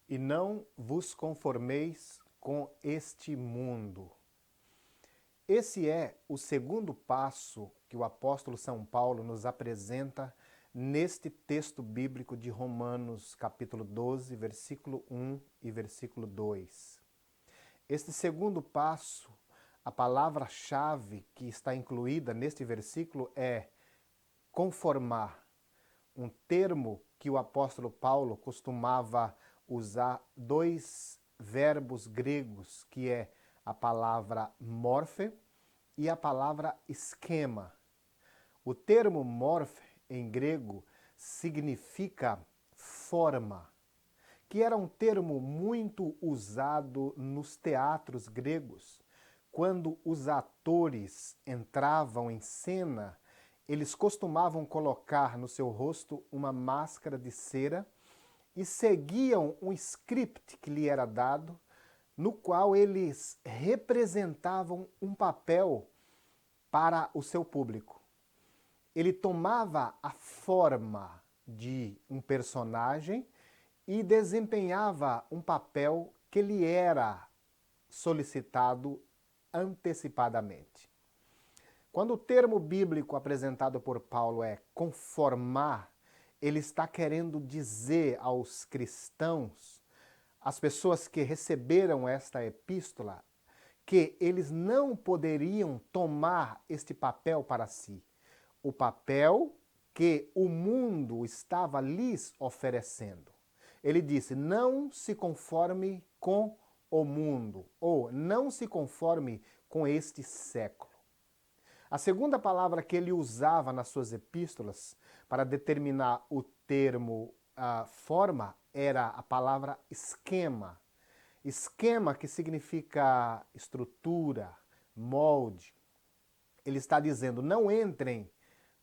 E não vos conformeis com este mundo. Esse é o segundo passo que o apóstolo São Paulo nos apresenta neste texto bíblico de Romanos, capítulo 12, versículo 1 e versículo 2. Este segundo passo, a palavra-chave que está incluída neste versículo é conformar, um termo que o apóstolo Paulo costumava usar dois verbos gregos, que é a palavra morphe e a palavra esquema. O termo morphe em grego significa forma, que era um termo muito usado nos teatros gregos. Quando os atores entravam em cena, eles costumavam colocar no seu rosto uma máscara de cera e seguiam um script que lhe era dado, no qual eles representavam um papel para o seu público. Ele tomava a forma de um personagem e desempenhava um papel que lhe era solicitado antecipadamente. Quando o termo bíblico apresentado por Paulo é conformar, ele está querendo dizer aos cristãos, às pessoas que receberam esta epístola, que eles não poderiam tomar este papel para si. O papel que o mundo estava lhes oferecendo. Ele disse: não se conforme com o mundo, ou não se conforme com este século. A segunda palavra que ele usava nas suas epístolas para determinar o termo forma era a palavra esquema. Esquema, que significa estrutura, molde. Ele está dizendo: não entrem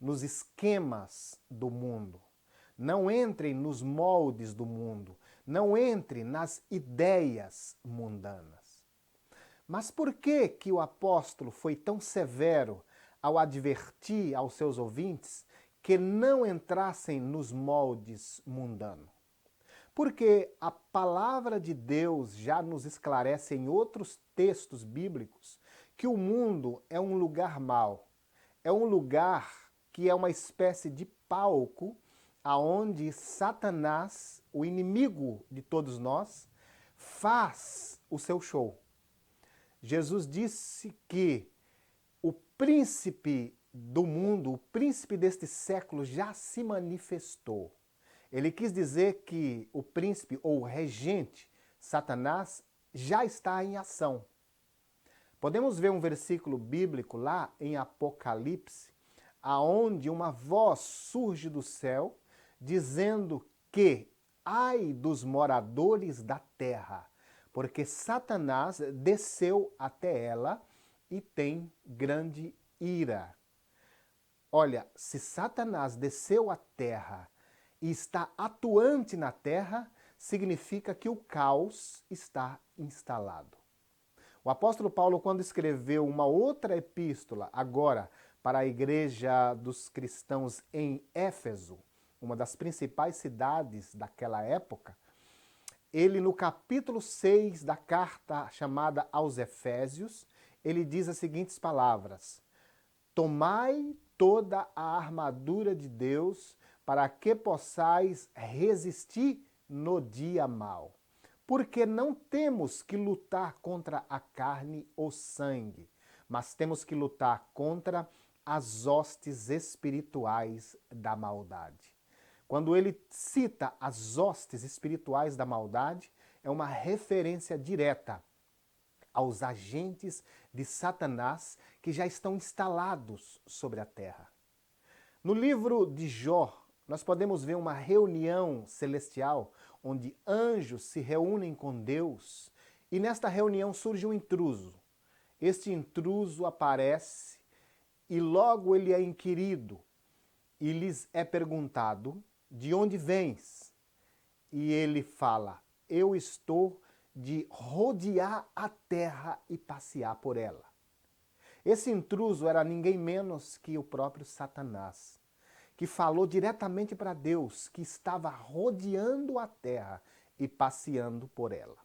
nos esquemas do mundo, não entrem nos moldes do mundo, não entrem nas ideias mundanas. Mas por que o apóstolo foi tão severo ao advertir aos seus ouvintes que não entrassem nos moldes mundanos? Porque a palavra de Deus já nos esclarece em outros textos bíblicos que o mundo é um lugar mau, é um lugar que é uma espécie de palco aonde Satanás, o inimigo de todos nós, faz o seu show. Jesus disse que o príncipe do mundo, o príncipe deste século já se manifestou. Ele quis dizer que o príncipe ou o regente, Satanás, já está em ação. Podemos ver um versículo bíblico lá em Apocalipse, aonde uma voz surge do céu dizendo que ai dos moradores da terra, porque Satanás desceu até ela e tem grande ira. Olha, se Satanás desceu à terra e está atuante na terra, significa que o caos está instalado. O apóstolo Paulo, quando escreveu uma outra epístola, agora para a igreja dos cristãos em Éfeso, uma das principais cidades daquela época, ele no capítulo 6 da carta chamada aos Efésios, ele diz as seguintes palavras: tomai toda a armadura de Deus para que possais resistir no dia mau. Porque não temos que lutar contra a carne ou sangue, mas temos que lutar contra as hostes espirituais da maldade. Quando ele cita as hostes espirituais da maldade, é uma referência direta aos agentes de Satanás que já estão instalados sobre a terra. No livro de Jó, nós podemos ver uma reunião celestial onde anjos se reúnem com Deus e nesta reunião surge um intruso. Este intruso aparece e logo ele é inquirido e lhes é perguntado: de onde vens? E ele fala: eu estou de rodear a terra e passear por ela. Esse intruso era ninguém menos que o próprio Satanás, que falou diretamente para Deus que estava rodeando a terra e passeando por ela.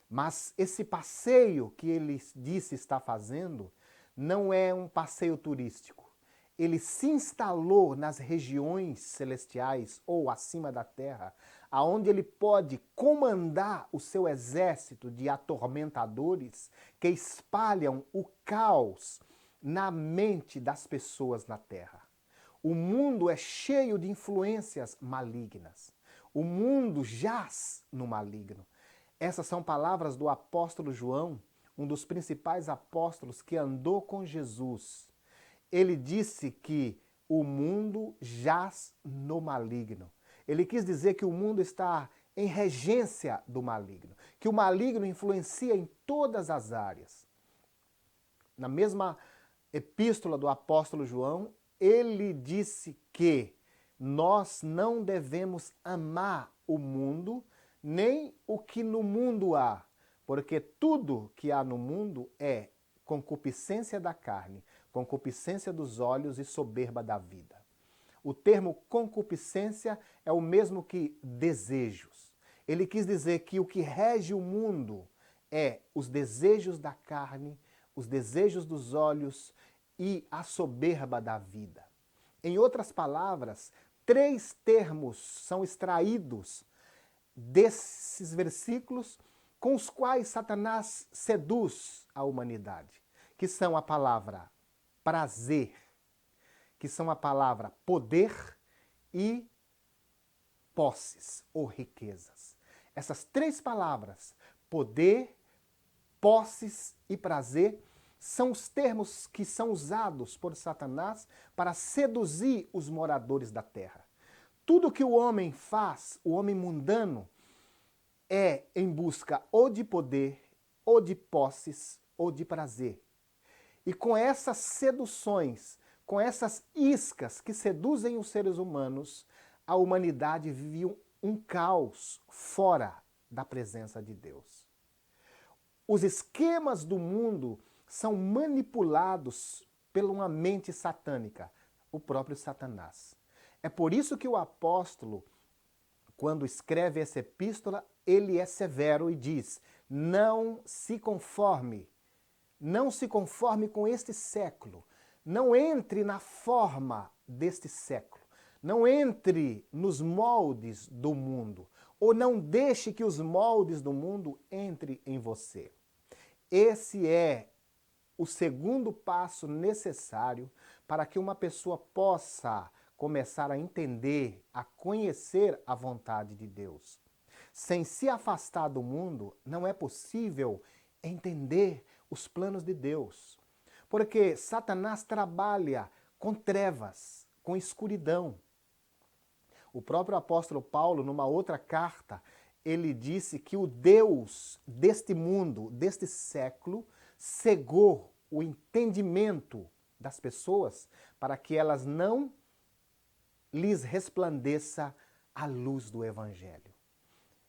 Mas esse passeio que ele disse estar fazendo não é um passeio turístico. Ele se instalou nas regiões celestiais ou acima da terra, aonde ele pode comandar o seu exército de atormentadores que espalham o caos na mente das pessoas na terra. O mundo é cheio de influências malignas. O mundo jaz no maligno. Essas são palavras do apóstolo João, um dos principais apóstolos que andou com Jesus. Ele disse que o mundo jaz no maligno. Ele quis dizer que o mundo está em regência do maligno, que o maligno influencia em todas as áreas. Na mesma epístola do apóstolo João, ele disse que nós não devemos amar o mundo, nem o que no mundo há, porque tudo que há no mundo é concupiscência da carne, concupiscência dos olhos e soberba da vida. O termo concupiscência é o mesmo que desejos. Ele quis dizer que o que rege o mundo é os desejos da carne, os desejos dos olhos e a soberba da vida. Em outras palavras, 3 termos são extraídos desses versículos com os quais Satanás seduz a humanidade, que são a palavra prazer, que são a palavra poder e posses ou riquezas. Essas 3 palavras, poder, posses e prazer, são os termos que são usados por Satanás para seduzir os moradores da terra. Tudo que o homem faz, o homem mundano, é em busca ou de poder, ou de posses, ou de prazer. E com essas seduções, com essas iscas que seduzem os seres humanos, a humanidade vive um caos fora da presença de Deus. Os esquemas do mundo são manipulados por uma mente satânica, o próprio Satanás. É por isso que o apóstolo, quando escreve essa epístola, ele é severo e diz: não se conforme com este século, não entre na forma deste século, não entre nos moldes do mundo, ou não deixe que os moldes do mundo entrem em você. Esse é o segundo passo necessário para que uma pessoa possa começar a entender, a conhecer a vontade de Deus. Sem se afastar do mundo, não é possível entender os planos de Deus. Porque Satanás trabalha com trevas, com escuridão. O próprio apóstolo Paulo, numa outra carta, ele disse que o Deus deste mundo, deste século, cegou o entendimento das pessoas para que elas não lhes resplandeça a luz do Evangelho.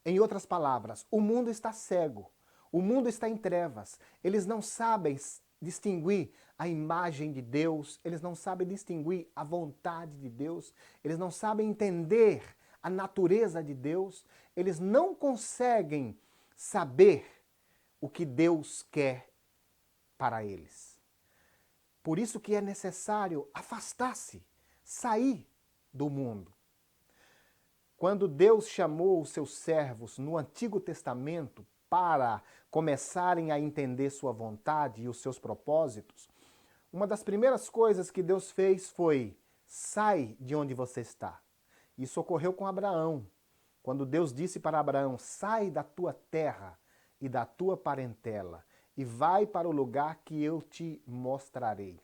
Em outras palavras, o mundo está cego, o mundo está em trevas, eles não sabem distinguir a imagem de Deus, eles não sabem distinguir a vontade de Deus, eles não sabem entender a natureza de Deus, eles não conseguem saber o que Deus quer para eles. Por isso que é necessário afastar-se, sair do mundo. Quando Deus chamou os seus servos no Antigo Testamento para começarem a entender sua vontade e os seus propósitos, uma das primeiras coisas que Deus fez foi: sai de onde você está. Isso ocorreu com Abraão, quando Deus disse para Abraão: sai da tua terra e da tua parentela e vai para o lugar que eu te mostrarei.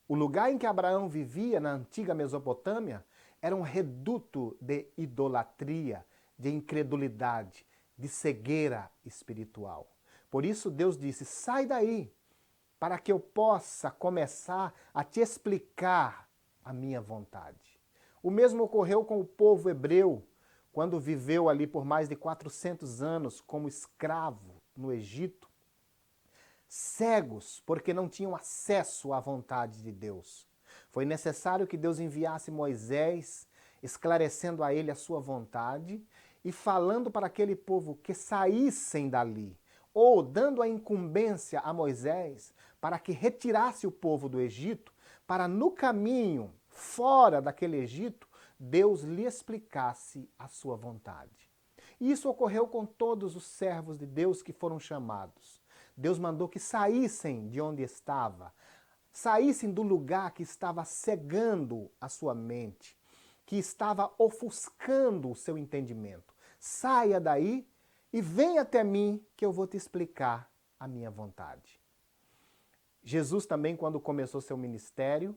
O lugar em que Abraão vivia, na antiga Mesopotâmia, era um reduto de idolatria, de incredulidade, de cegueira espiritual. Por isso Deus disse: sai daí, para que eu possa começar a te explicar a minha vontade. O mesmo ocorreu com o povo hebreu, quando viveu ali por mais de 400 anos como escravo no Egito, cegos, porque não tinham acesso à vontade de Deus. Foi necessário que Deus enviasse Moisés, esclarecendo a ele a sua vontade, e falando para aquele povo que saíssem dali, ou dando a incumbência a Moisés para que retirasse o povo do Egito, para no caminho, fora daquele Egito, Deus lhe explicasse a sua vontade. E isso ocorreu com todos os servos de Deus que foram chamados. Deus mandou que saíssem de onde estava, saíssem do lugar que estava cegando a sua mente, que estava ofuscando o seu entendimento. Saia daí e venha até mim que eu vou te explicar a minha vontade. Jesus também, quando começou seu ministério,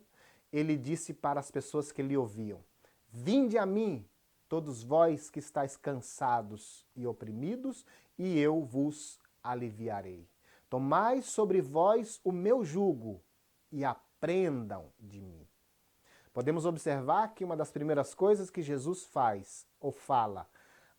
ele disse para as pessoas que lhe ouviam: vinde a mim, todos vós que estáis cansados e oprimidos, e eu vos aliviarei. Tomai sobre vós o meu jugo e aprendam de mim. Podemos observar que uma das primeiras coisas que Jesus faz ou fala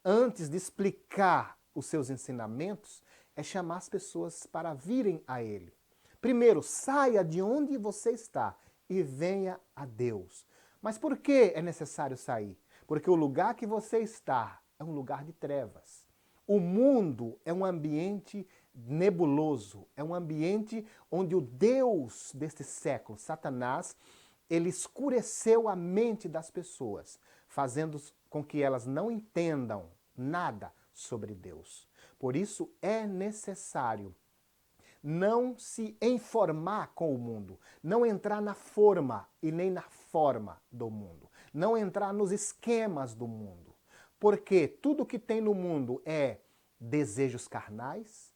antes de explicar os seus ensinamentos é chamar as pessoas para virem a Ele. Primeiro, saia de onde você está e venha a Deus. Mas por que é necessário sair? Porque o lugar que você está é um lugar de trevas. O mundo é um ambiente nebuloso, é um ambiente onde o Deus deste século, Satanás, ele escureceu a mente das pessoas, fazendo com que elas não entendam nada sobre Deus. Por isso é necessário não se informar com o mundo, não entrar na forma e nem na forma do mundo, não entrar nos esquemas do mundo, porque tudo que tem no mundo é desejos carnais,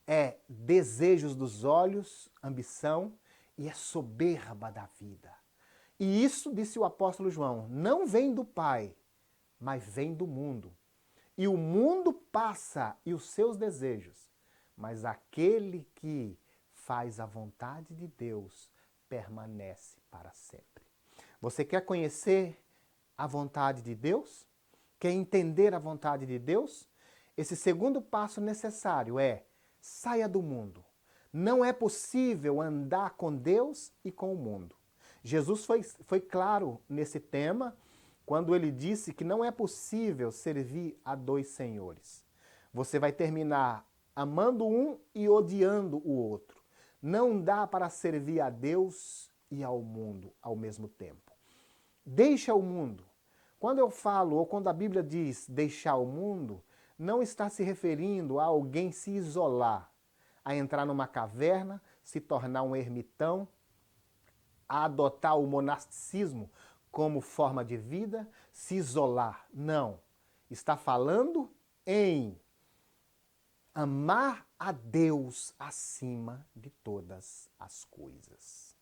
é desejos dos olhos, ambição e é soberba da vida. E isso, disse o apóstolo João, não vem do Pai, mas vem do mundo. E o mundo passa e os seus desejos, mas aquele que faz a vontade de Deus permanece para sempre. Você quer conhecer a vontade de Deus? Quer entender a vontade de Deus? Esse segundo passo necessário é: saia do mundo. Não é possível andar com Deus e com o mundo. Jesus foi claro nesse tema quando ele disse que não é possível servir a dois senhores. Você vai terminar amando um e odiando o outro. Não dá para servir a Deus e ao mundo ao mesmo tempo. Deixa o mundo. Quando eu falo, ou quando a Bíblia diz deixar o mundo, não está se referindo a alguém se isolar, a entrar numa caverna, se tornar um ermitão, a adotar o monasticismo como forma de vida, se isolar. Não. Está falando em amar a Deus acima de todas as coisas.